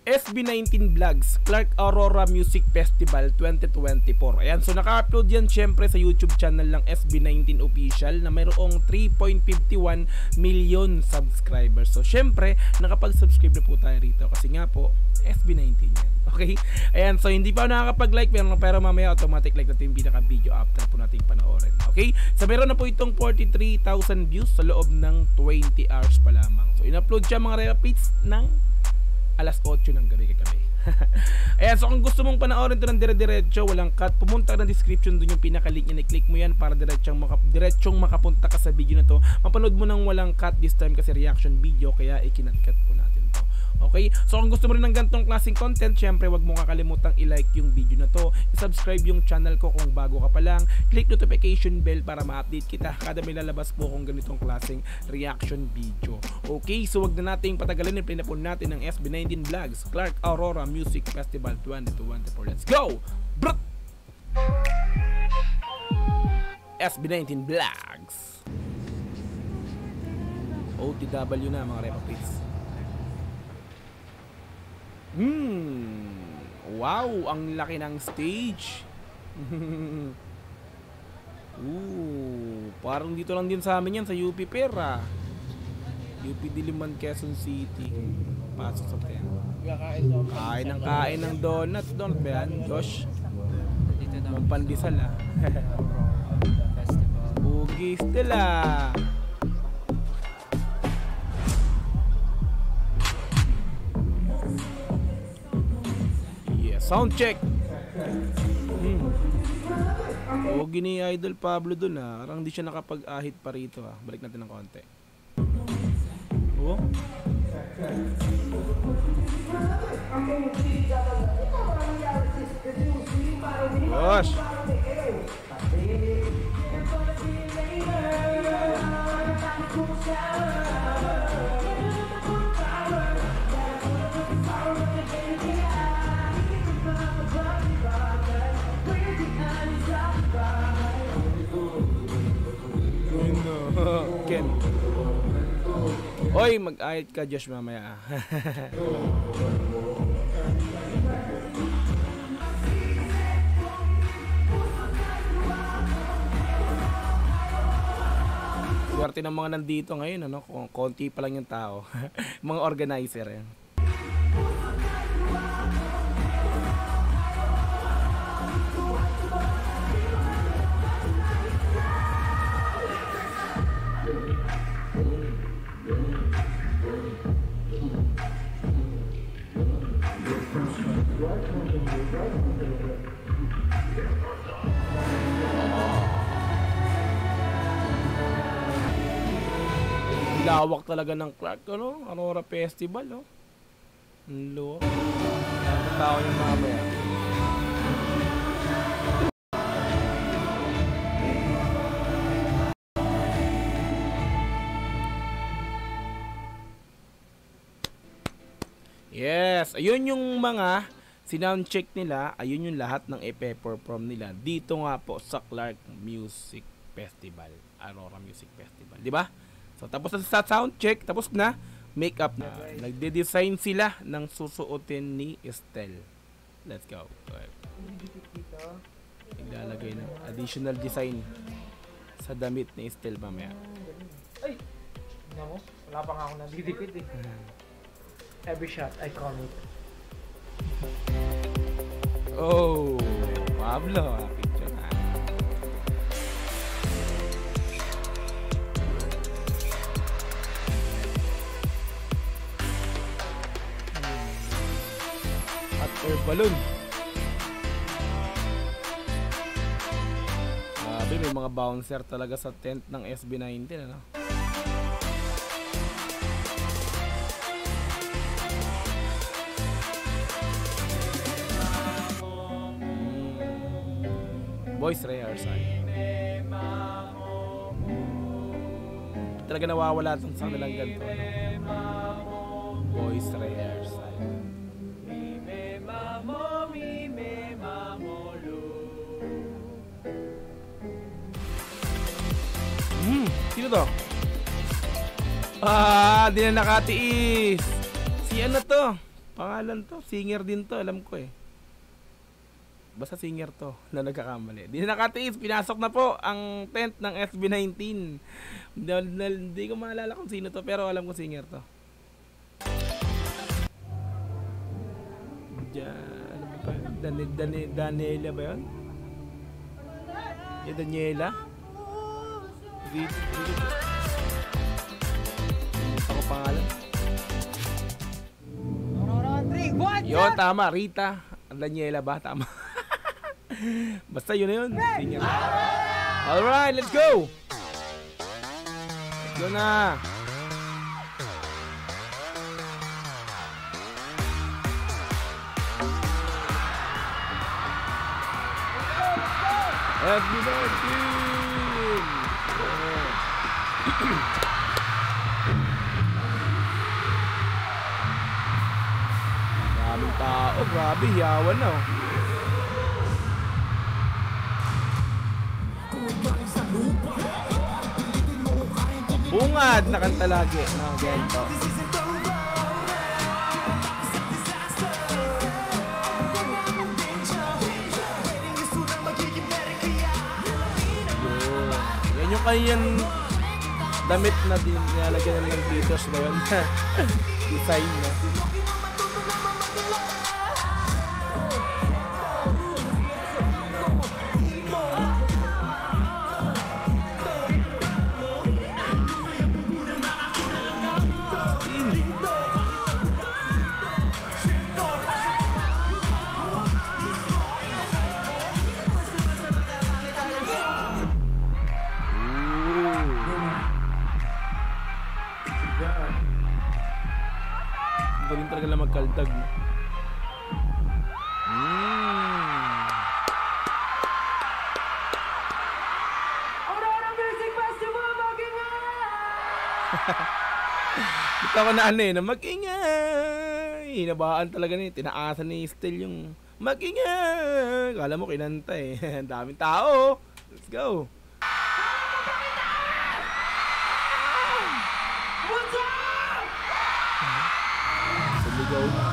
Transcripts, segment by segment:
SB19 Vlogs, Clark Aurora Music Festival 2024. Ayan, so naka-upload yan syempre sa YouTube channel ng SB19 Official na mayroong 3.51 million subscribers. So syempre, nakapag-subscribe na po tayo rito kasi nga po, SB19 yan. Okay? Ayan, so hindi pa nakakapag-like pero mamaya automatic like natin yung pinaka-video after po natin panoorin. Okay? So meron na po itong 43,000 views sa loob ng 20 hours pa lamang. So in-upload siya mga repeats ng alas 8 ng gabi kagabi. Ayan, so kung gusto mong panoorin ito ng dire-diretso, walang cut, pumunta ka ng description doon yung pinaka-link niya, i-click mo yan para diretsong makapunta ka sa video na to. Mapanood mo ng walang cut this time kasi reaction video, kaya ikinat-cut po natin to. Okay? So kung gusto mo rin ng ganitong klaseng content, syempre wag mo kakalimutang i-like yung video na to, i-subscribe yung channel ko kung bago ka pa lang, click notification bell para ma-update kita kada may lalabas po kung ganitong klaseng reaction video. Okay? So wag na nating patagalin, i-play na po natin ng SB19 Vlogs, Clark Aurora Music Festival 2024. Let's go! Brut! SB19 Vlogs OTW na mga repapids. Wow, ang laki ng stage. Parang dito lang din sa amin yan sa UP Pera. UP Diliman, Quezon City. Pasok sa tayo. Kain ng donut. Donut ba yan, Josh? Ang pandesal Bugis nila. Sound check. Gini Idol Pablo dun Parang hindi siya nakapag-ahit pa rito Balik natin ng konti. Gosh. Ken. Oy, mag-ayat ka Josh mamaya. Swerte ng mga nandito ngayon konti pa lang yung tao. Mga organizer Lawak talaga ng Clark Aurora Festival ang lawak. Ang tao yung mamaya. Yes, ayun yung mga sinoundcheck nila, ayun yung lahat ng ipe-perform nila dito nga po sa Clark Music Festival, Aurora Music Festival, di ba? So tapos na sa sound check, tapos na makeup na. Nagde-design sila ng susuotin ni Estelle. Let's go. Ilalagay na additional design sa damit ni Estelle mamaya. Ay! Tingnan mo, wala pa nga ako nadidikit Every shot, I call it. Oh, Pablo, picture na. Hot air balloon. May mga bouncer talaga sa tent ng SB19 voice rehearsal. Talaga nawawala itong sa nilang ganito voice rehearsal. Sino to? Di na nakatiis. Si ano to? Pangalan to, singer din to, alam ko eh. Basta singer to na nagkakamali. Di na nakatiis, pinasok na po ang tent ng SB19. Hindi ko maalala kung sino to, pero alam ko singer to. Ano ba pa? Daniela ba yun? Yung Daniela? Ako pangalan. Yun, tama. Rita. Daniela ba? Tama. Basta yun na yun. Alright, let's go! Let's go na! SB19! Maraming tao, grabe, hiyawan na. Bungad na kanta lagi ng ganito. Yan yung kanyang damit na nilalagyan ng glitters ba yun? Design na. Galing talaga lang magkaltag. Aurora Music Festival, mag-ingay! Ito ako na ano eh, na mag-ingay. Hinabaan talaga ni, tinaasan ni Estel yung mag-ingay. Kala mo kinanta eh. Ang daming tao. Let's go. Sumigaw na.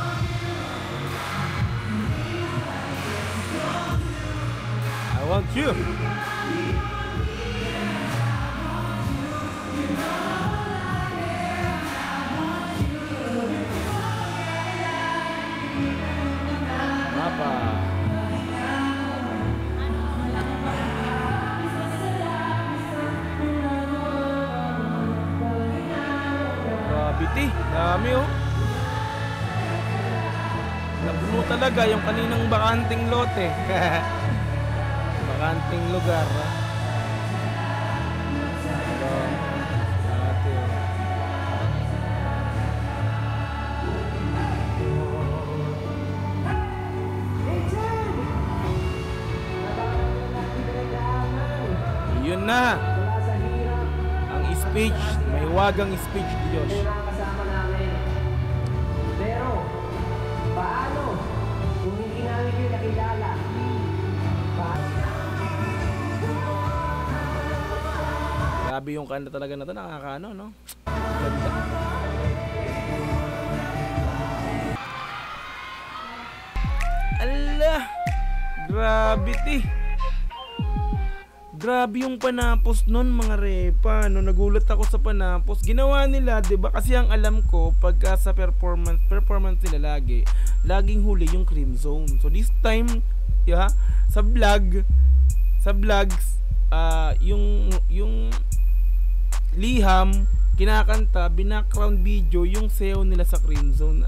I want you. Mapa. Gravity, dami oh. Napuno talaga yung kaninang bakanting lote. Bakanting lugar. Yun na. Ang speech, may wagang speech ni Josh. Kasama namin. Pero, paano kung hindi namin kayo nakilala? Grabe yung kanta talaga na to, nakakaano, no? Ganda. Ala! Gravity! Grabe yung panapos nun mga repa, no? Nagulat ako sa panapos. Ginawa nila, 'di ba? Kasi ang alam ko, pagka sa performance nila laging huli yung Cream Zone. So this time, yeah, sa vlogs, yung liham kinakanta, binackground video yung sayaw nila sa Cream Zone.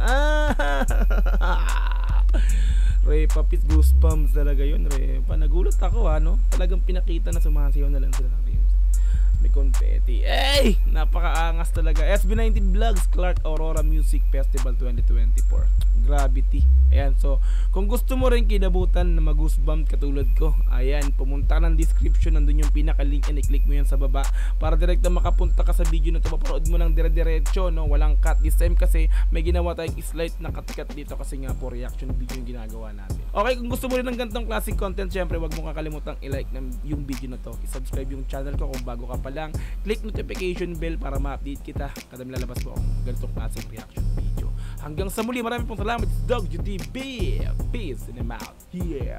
Repa, pis goosebumps talaga yun, Repa. Nagulat ako, ano? Talagang pinakita na sumasayaw na lang sila ng Cream Zone. May confetti. Hey! Napakaangas talaga. SB19 Vlogs, Clark Aurora Music Festival 2024. Gravity. Ayan, so kung gusto mo rin kinabutan na mag-goosebump katulad ko, ayan, pumunta ka ng description, nandun yung pinaka-link and i-click mo yan sa baba para direkta makapunta ka sa video na ito. Paparood mo ng dire-diretso, no? Walang cut. This time kasi may ginawa tayong slight na cut-cut dito kasi nga po reaction video yung ginagawa natin. Okay, kung gusto mo rin ng ganitong classic content, syempre wag mo kakalimutang i-like yung video na to. I-subscribe yung channel ko kung bago ka pa lang. Click notification bell para ma-update kita kada lalabas ko ang ganitong classic reaction video. Hanggang sa muli, maraming pong salamat. It's Dog GTV. Peace and I'm out. Yeah.